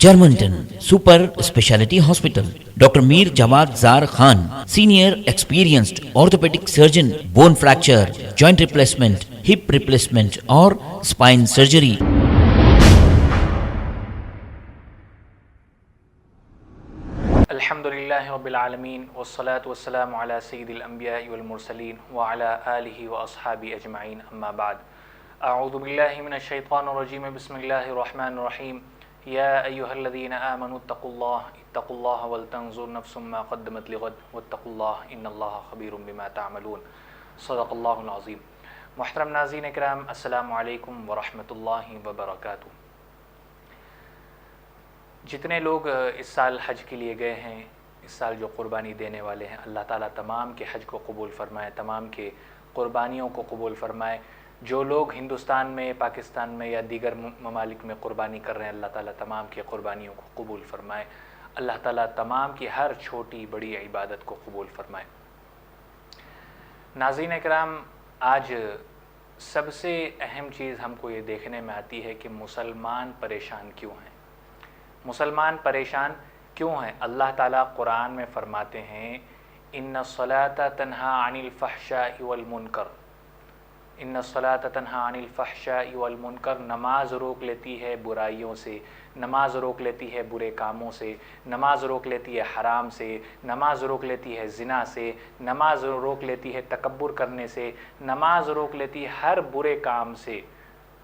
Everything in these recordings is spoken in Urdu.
Germantown Super Speciality Hospital. Dr. Mir Jawad Zar Khan, Senior Experienced Orthopedic Surgeon, Bone Fracture, Joint Replacement, Hip Replacement or Spine Surgery. الحمدللہ رب العالمین والصلاة والسلام علی سید الانبیاء والمرسلین وعلی آلہ واصحابہ اجمعین اما بعد اعوذ باللہ من الشیطان الرجیم بسم اللہ الرحمن الرحیم یا ایہا الذین آمنوا اتقوا اللہ ولتنظر نفس ما قدمت لغد واتقوا اللہ ان اللہ خبیر بما تعملون صدق اللہ العظیم۔ محترم ناظرین کرام، السلام علیکم ورحمۃ اللہ وبرکاتہ۔ جتنے لوگ اس سال حج کے لیے گئے ہیں، اس سال جو قربانی دینے والے ہیں، اللہ تعالیٰ تمام کے حج کو قبول فرمائے، تمام کے قربانیوں کو قبول فرمائے۔ جو لوگ ہندوستان میں، پاکستان میں یا دیگر ممالک میں قربانی کر رہے ہیں، اللہ تعالیٰ تمام کے قربانیوں کو قبول فرمائے۔ اللہ تعالیٰ تمام کی ہر چھوٹی بڑی عبادت کو قبول فرمائے۔ ناظرین کرام، آج سب سے اہم چیز ہم کو یہ دیکھنے میں آتی ہے کہ مسلمان پریشان کیوں ہیں۔ مسلمان پریشان کیوں ہیں؟ اللہ تعالیٰ قرآن میں فرماتے ہیں ان الصلاۃ تنہی عن الفحشاء والمنکر، ان الصلاۃ تنہی عن الفحشاء والمنکر، نماز روک لیتی ہے برائیوں سے، نماز روک لیتی ہے برے کاموں سے، نماز روک لیتی ہے حرام سے، نماز روک لیتی ہے زنا سے، نماز روک لیتی ہے تکبر کرنے سے، نماز روک لیتی ہے ہر برے کام سے۔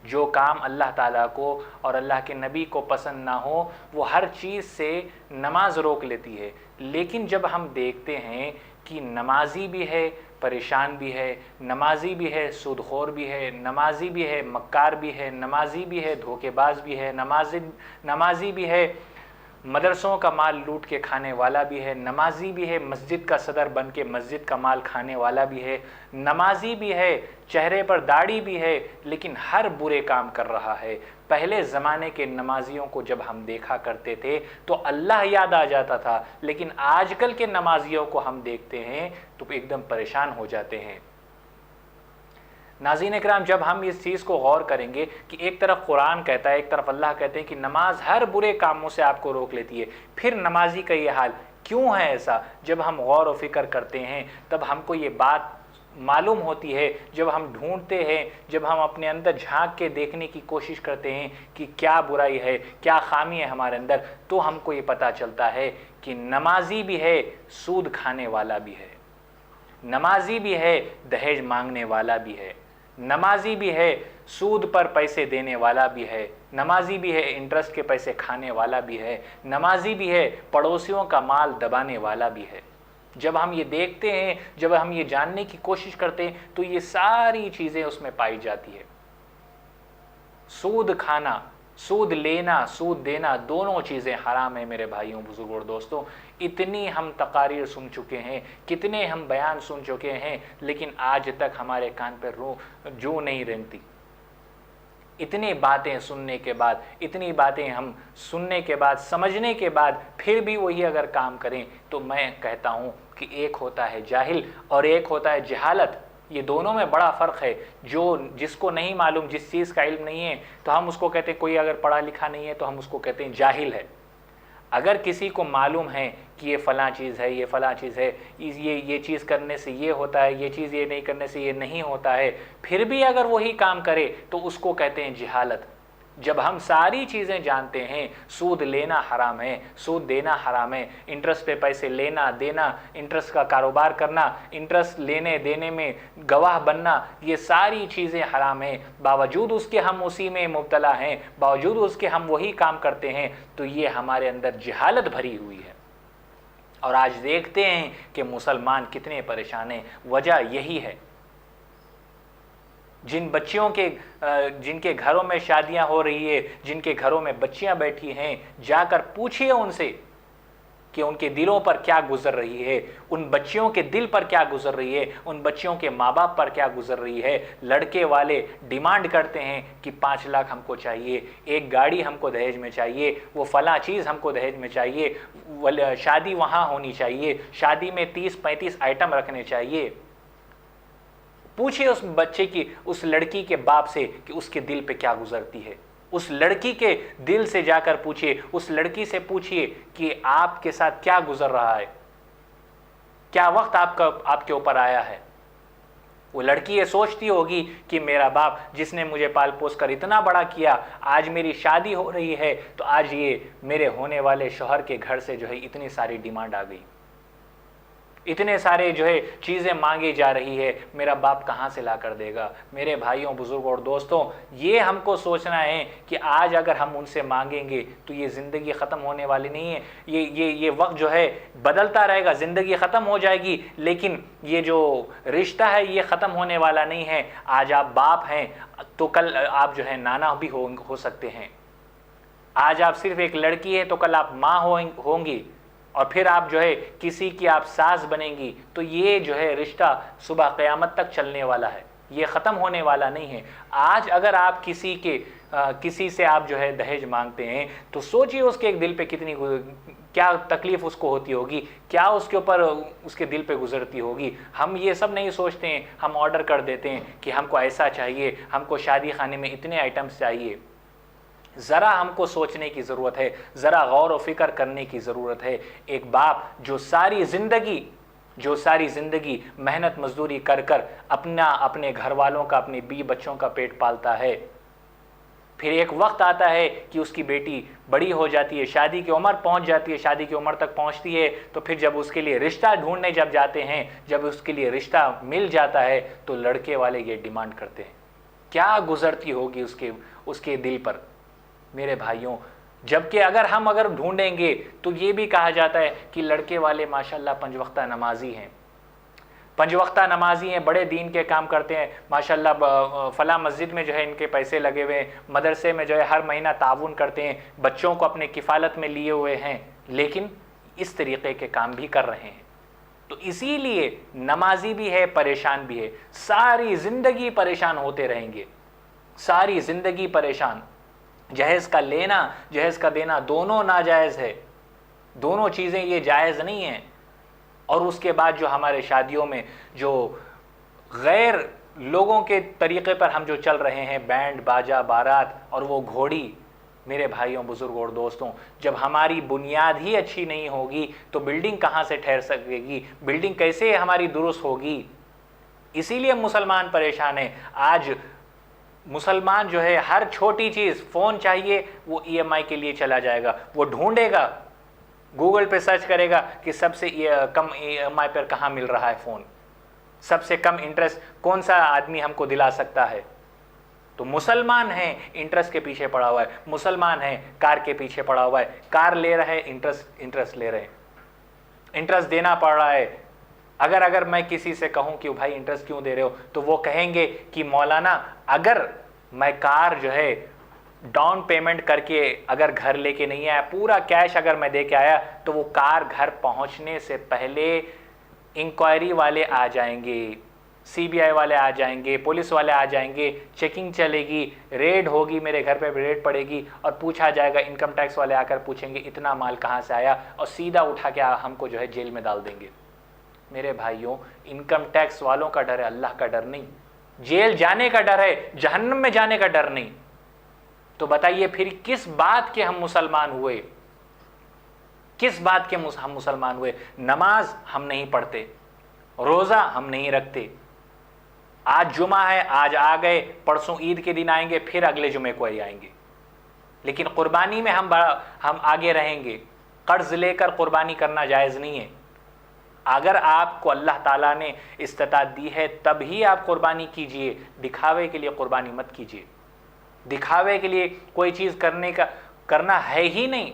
جو کام اللہ تعالیٰ کو اور اللہ کے نبی کو پسند نہ ہو، وہ ہر چیز سے نماز روک لیتی ہے۔ لیکن جب ہم دیکھتے ہیں کہ نمازی بھی ہے پریشان بھی ہے، نمازی بھی ہے سود خور بھی ہے، نمازی بھی ہے مکار بھی ہے، نمازی بھی ہے دھوکے باز بھی ہے، نمازی بھی ہے مدرسوں کا مال لوٹ کے کھانے والا بھی ہے، نمازی بھی ہے مسجد کا صدر بن کے مسجد کا مال کھانے والا بھی ہے، نمازی بھی ہے چہرے پر داڑھی بھی ہے لیکن ہر برے کام کر رہا ہے۔ پہلے زمانے کے نمازیوں کو جب ہم دیکھا کرتے تھے تو اللہ یاد آ جاتا تھا، لیکن آج کل کے نمازیوں کو ہم دیکھتے ہیں تو ایک دم پریشان ہو جاتے ہیں۔ ناظرین اکرام، جب ہم اس چیز کو غور کریں گے کہ ایک طرف قرآن کہتا ہے، ایک طرف اللہ کہتے ہیں کہ نماز ہر برے کاموں سے آپ کو روک لیتی ہے، پھر نمازی کا یہ حال کیوں ہے ایسا؟ جب ہم غور و فکر کرتے ہیں تب ہم کو یہ بات معلوم ہوتی ہے، جب ہم ڈھونڈتے ہیں، جب ہم اپنے اندر جھانک کے دیکھنے کی کوشش کرتے ہیں کہ کیا برائی ہے، کیا خامی ہے ہمارے اندر، تو ہم کو یہ پتہ چلتا ہے کہ نمازی بھی ہے سود کھانے والا بھی ہے، نمازی بھی ہے دہیج مانگنے والا بھی ہے، نمازی بھی ہے سود پر پیسے دینے والا بھی ہے، نمازی بھی ہے انٹرسٹ کے پیسے کھانے والا بھی ہے، نمازی بھی ہے پڑوسیوں کا مال دبانے والا بھی ہے۔ جب ہم یہ دیکھتے ہیں، جب ہم یہ جاننے کی کوشش کرتے ہیں تو یہ ساری چیزیں اس میں پائی جاتی ہے۔ سود کھانا، سود لینا، سود دینا، دونوں چیزیں حرام ہیں میرے بھائیوں بزرگوں اور دوستوں۔ اتنی ہم تقاریر سن چکے ہیں، کتنے ہم بیان سن چکے ہیں، لیکن آج تک ہمارے کان پہ جو نہیں رینگتی۔ اتنی باتیں سننے کے بعد، اتنی باتیں ہم سننے کے بعد، سمجھنے کے بعد پھر بھی وہی اگر کام کریں تو میں کہتا ہوں کہ ایک ہوتا ہے جاہل اور ایک ہوتا ہے جہالت۔ یہ دونوں میں بڑا فرق ہے۔ جس کو نہیں معلوم، جس چیز کا علم نہیں ہے تو ہم اس کو کہتے ہیں، کوئی اگر پڑھا لکھا نہیں ہے تو ہم اس کو کہتے ہیں جاہل ہے۔ اگر کسی کو معلوم ہے کہ یہ فلاں چیز ہے، یہ فلاں چیز ہے، یہ چیز کرنے سے یہ ہوتا ہے، یہ چیز یہ نہیں کرنے سے یہ نہیں ہوتا ہے، پھر بھی اگر وہی کام کرے تو اس کو کہتے ہیں جہالت۔ جب ہم ساری چیزیں جانتے ہیں، سود لینا حرام ہے، سود دینا حرام ہے، انٹرسٹ پہ پیسے لینا دینا، انٹرسٹ کا کاروبار کرنا، انٹرسٹ لینے دینے میں گواہ بننا، یہ ساری چیزیں حرام ہیں، باوجود اس کے ہم اسی میں مبتلا ہیں، باوجود اس کے ہم وہی کام کرتے ہیں، تو یہ ہمارے اندر جہالت بھری ہوئی ہے۔ اور آج دیکھتے ہیں کہ مسلمان کتنے پریشان ہیں، وجہ یہی ہے۔ جن کے گھروں میں شادیاں ہو رہی ہے، جن کے گھروں میں بچیاں بیٹھی ہیں، جا کر پوچھئے ان سے کہ ان کے دلوں پر کیا گزر رہی ہے، ان بچیوں کے دل پر کیا گزر رہی ہے، ان بچیوں کے ماں باپ پر کیا گزر رہی ہے۔ لڑکے والے ڈیمانڈ کرتے ہیں کہ 5 لاکھ ہم کو چاہیے، ایک گاڑی ہم کو دہیج میں چاہیے، وہ فلاں چیز ہم کو دہیج میں چاہیے، شادی وہاں ہونی چاہیے، شادی میں 30-35 آئٹم رکھنے چاہیے۔ پوچھئے اس بچے کی، اس لڑکی کے باپ سے کہ اس کے دل پہ کیا گزرتی ہے۔ اس لڑکی کے دل سے جا کر پوچھئے، اس لڑکی سے پوچھئے کہ آپ کے ساتھ کیا گزر رہا ہے، کیا وقت آپ کے اوپر آیا ہے۔ وہ لڑکی یہ سوچتی ہوگی کہ میرا باپ جس نے مجھے پال پوس کر اتنا بڑا کیا، آج میری شادی ہو رہی ہے تو آج یہ میرے ہونے والے شوہر کے گھر سے جو ہے اتنی ساری ڈیمانڈ آ گئی، اتنے سارے جو ہے چیزیں مانگی جا رہی ہے، میرا باپ کہاں سے لا کر دے گا۔ میرے بھائیوں، بزرگوں اور دوستوں، یہ ہم کو سوچنا ہے کہ آج اگر ہم ان سے مانگیں گے تو یہ زندگی ختم ہونے والی نہیں ہے، یہ وقت جو ہے بدلتا رہے گا، زندگی ختم ہو جائے گی، لیکن یہ جو رشتہ ہے یہ ختم ہونے والا نہیں ہے۔ آج آپ باپ ہیں تو کل آپ جو ہے نانا بھی ہو سکتے ہیں، آج آپ صرف ایک لڑکی ہے تو کل آپ ماں ہوں گی، اور پھر آپ جو ہے کسی کی آپ ساس بنیں گی، تو یہ جو ہے رشتہ صبح قیامت تک چلنے والا ہے، یہ ختم ہونے والا نہیں ہے۔ آج اگر آپ کسی سے آپ جو ہے دہیج مانگتے ہیں تو سوچئے اس کے ایک دل پہ کتنی کیا تکلیف اس کو ہوتی ہوگی، کیا اس کے اوپر اس کے دل پہ گزرتی ہوگی۔ ہم یہ سب نہیں سوچتے ہیں، ہم آرڈر کر دیتے ہیں کہ ہم کو ایسا چاہیے، ہم کو شادی خانے میں اتنے آئٹمس چاہیے۔ ذرا ہم کو سوچنے کی ضرورت ہے، ذرا غور و فکر کرنے کی ضرورت ہے۔ ایک باپ جو ساری زندگی محنت مزدوری کر اپنے گھر والوں کا، اپنے بیوی بچوں کا پیٹ پالتا ہے، پھر ایک وقت آتا ہے کہ اس کی بیٹی بڑی ہو جاتی ہے، شادی کی عمر پہنچ جاتی ہے، شادی کی عمر تک پہنچتی ہے، تو پھر جب اس کے لیے رشتہ ڈھونڈنے جب جاتے ہیں، جب اس کے لیے رشتہ مل جاتا ہے تو لڑکے والے یہ ڈیمانڈ کرتے ہیں۔ کیا گزرتی ہوگی اس کے دل پر میرے بھائیوں۔ جبکہ اگر ڈھونڈیں گے تو یہ بھی کہا جاتا ہے کہ لڑکے والے ماشاءاللہ 5 وقتہ نمازی ہیں، 5 وقتہ نمازی ہیں، بڑے دین کے کام کرتے ہیں، ماشاءاللہ فلاں مسجد میں جو ہے ان کے پیسے لگے ہوئے ہیں، مدرسے میں جو ہے ہر مہینہ تعاون کرتے ہیں، بچوں کو اپنے کفالت میں لیے ہوئے ہیں، لیکن اس طریقے کے کام بھی کر رہے ہیں۔ تو اسی لیے نمازی بھی ہے، پریشان بھی ہے، ساری زندگی پریشان ہوتے رہیں گے، ساری زندگی پریشان۔ جہیز کا لینا، جہیز کا دینا دونوں ناجائز ہے، دونوں چیزیں یہ جائز نہیں ہیں۔ اور اس کے بعد جو ہمارے شادیوں میں جو غیر لوگوں کے طریقے پر ہم جو چل رہے ہیں، بینڈ باجا بارات اور وہ گھوڑی، میرے بھائیوں بزرگوں اور دوستوں، جب ہماری بنیاد ہی اچھی نہیں ہوگی تو بلڈنگ کہاں سے ٹھہر سکے گی، بلڈنگ کیسے ہماری درست ہوگی۔ اسی لیے مسلمان پریشان ہیں۔ آج مسلمان جو ہے ہر چھوٹی چیز، فون چاہیے وہ EMI کے لیے چلا جائے گا، وہ ڈھونڈے گا، گوگل پہ سرچ کرے گا کہ سب سے کم EMI پر کہاں مل رہا ہے فون، سب سے کم انٹرسٹ کون سا آدمی ہم کو دلا سکتا ہے۔ تو مسلمان ہیں انٹرسٹ کے پیچھے پڑا ہوا ہے، مسلمان ہیں کار کے پیچھے پڑا ہوا ہے، کار لے رہے ہیں، انٹرسٹ لے رہے ہیں، انٹرسٹ دینا پڑ رہا ہے۔ اگر میں کسی سے کہوں کہ بھائی انٹرسٹ کیوں دے رہے ہو، تو وہ کہیں گے کہ مولانا اگر میں کار جو ہے ڈاؤن پیمنٹ کر کے اگر گھر لے کے نہیں آیا، پورا کیش اگر میں دے کے آیا، تو وہ کار گھر پہنچنے سے پہلے انکوائری والے آ جائیں گے، CBI والے آ جائیں گے، پولیس والے آ جائیں گے، چیکنگ چلے گی، ریڈ ہوگی، میرے گھر پہ ریڈ پڑے گی، اور پوچھا جائے گا، انکم ٹیکس والے آ کر پوچھیں گے اتنا مال کہاں سے آیا، اور سیدھا اٹھا کے ہم کو جو ہے جیل میں ڈال دیں گے۔ میرے بھائیوں، انکم ٹیکس والوں کا ڈر ہے، اللہ کا ڈر نہیں۔ جیل جانے کا ڈر ہے، جہنم میں جانے کا ڈر نہیں۔ تو بتائیے پھر کس بات کے ہم مسلمان ہوئے، کس بات کے ہم مسلمان ہوئے؟ نماز ہم نہیں پڑھتے، روزہ ہم نہیں رکھتے، آج جمعہ ہے، آج آ گئے، پرسوں عید کے دن آئیں گے، پھر اگلے جمعے کو ہی آئیں گے، لیکن قربانی میں ہم آگے رہیں گے۔ قرض لے کر قربانی کرنا جائز نہیں ہے۔ اگر آپ کو اللہ تعالیٰ نے استطاعت دی ہے تب ہی آپ قربانی کیجئے، دکھاوے کے لیے قربانی مت کیجئے۔ دکھاوے کے لیے کوئی چیز کرنا ہے ہی نہیں۔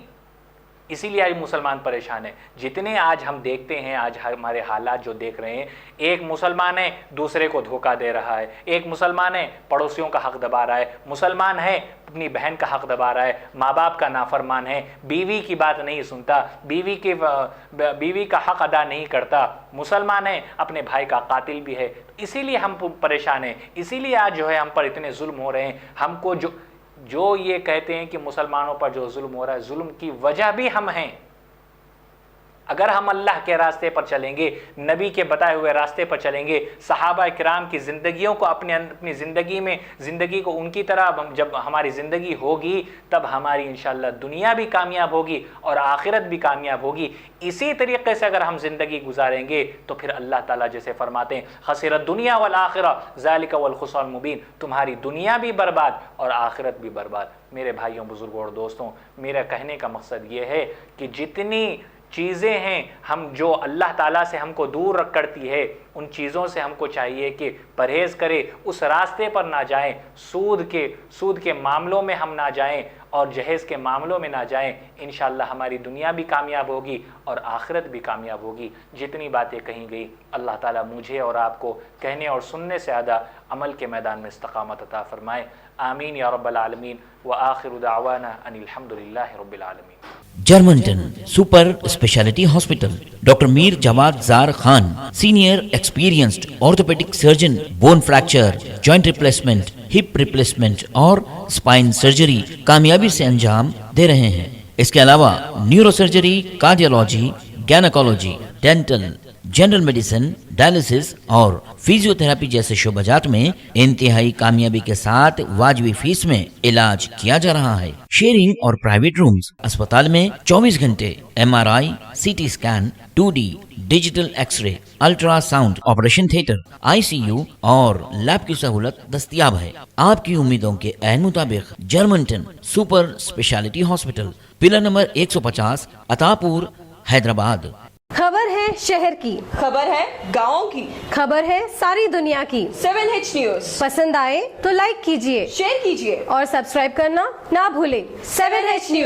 اسی لیے آج مسلمان پریشان ہیں۔ جتنے آج ہم دیکھتے ہیں، آج ہمارے حالات جو دیکھ رہے ہیں، ایک مسلمان ہے دوسرے کو دھوکہ دے رہا ہے، ایک مسلمان ہے پڑوسیوں کا حق دبا رہا ہے، مسلمان ہے اپنی بہن کا حق دبا رہا ہے، ماں باپ کا نافرمان ہے، بیوی کی بات نہیں سنتا، بیوی کا حق ادا نہیں کرتا، مسلمان ہے اپنے بھائی کا قاتل بھی ہے۔ اسی لیے ہم پریشان ہیں، اسی لیے آج جو ہے ہم پر اتنے ظلم ہو رہے ہیں۔ ہم کو جو یہ کہتے ہیں کہ مسلمانوں پر جو ظلم ہو رہا ہے، ظلم کی وجہ بھی ہم ہیں، اگر ہم اللہ کے راستے پر چلیں گے، نبی کے بتائے ہوئے راستے پر چلیں گے، صحابہ کرام کی زندگیوں کو اپنی زندگی کو ان کی طرح جب ہماری زندگی ہوگی، تب ہماری انشاءاللہ دنیا بھی کامیاب ہوگی اور آخرت بھی کامیاب ہوگی۔ اسی طریقے سے اگر ہم زندگی گزاریں گے تو پھر اللہ تعالیٰ جیسے فرماتے ہیں خسرت دنیا والآخرہ ذالک والخسران المبین، تمہاری دنیا بھی برباد اور آخرت بھی برباد۔ میرے بھائیوں، بزرگوں اور دوستوں، میرا کہنے کا مقصد یہ ہے کہ جتنی چیزیں ہیں ہم جو اللہ تعالیٰ سے ہم کو دور رکھ کرتی ہے، ان چیزوں سے ہم کو چاہیے کہ پرہیز کرے، اس راستے پر نہ جائیں، سود کے معاملوں میں ہم نہ جائیں اور جہیز کے معاملوں میں نہ جائیں۔ انشاءاللہ ہماری دنیا بھی کامیاب ہوگی اور آخرت بھی کامیاب ہوگی۔ جتنی باتیں کہیں گئی اللہ تعالیٰ مجھے اور آپ کو کہنے اور سننے سے زیادہ عمل کے میدان میں استقامت عطا فرمائے۔ آمین یا رب العالمین، وآخر دعوانا ان الحمدللہ رب العالمین۔ جرمنٹن super speciality hospital, doctor Mir Jawad Zar Khan, senior experienced orthopaedic surgeon, bone fracture, joint replacement, hip replacement اور اسپائن سرجری کامیابی سے انجام دے رہے ہیں۔ اس کے علاوہ neuro surgery, cardiology, gynaecology, dental, general medicine, dialysis اور فیزیو تھراپی جیسے شعبہ جات میں انتہائی کامیابی کے ساتھ واجبی فیس میں علاج کیا جا رہا ہے۔ شیئرنگ اور پرائیویٹ رومز، اسپتال میں 24 گھنٹے MRI، CT scan, 2D digital X ray, ultra sound, operation theatre, ICU اور لیب کی سہولت دستیاب ہے۔ آپ کی امیدوں کے عین مطابق جرمنٹن super speciality hospital, pillar number 150، Attapur, Hyderabad. خبر ہے شہر کی، خبر ہے گاؤں کی، خبر ہے ساری دنیا کی۔ 7H نیوز پسند آئے تو لائک کیجئے، شیئر کیجیے اور سبسکرائب کرنا نہ بھولیں۔ 7H news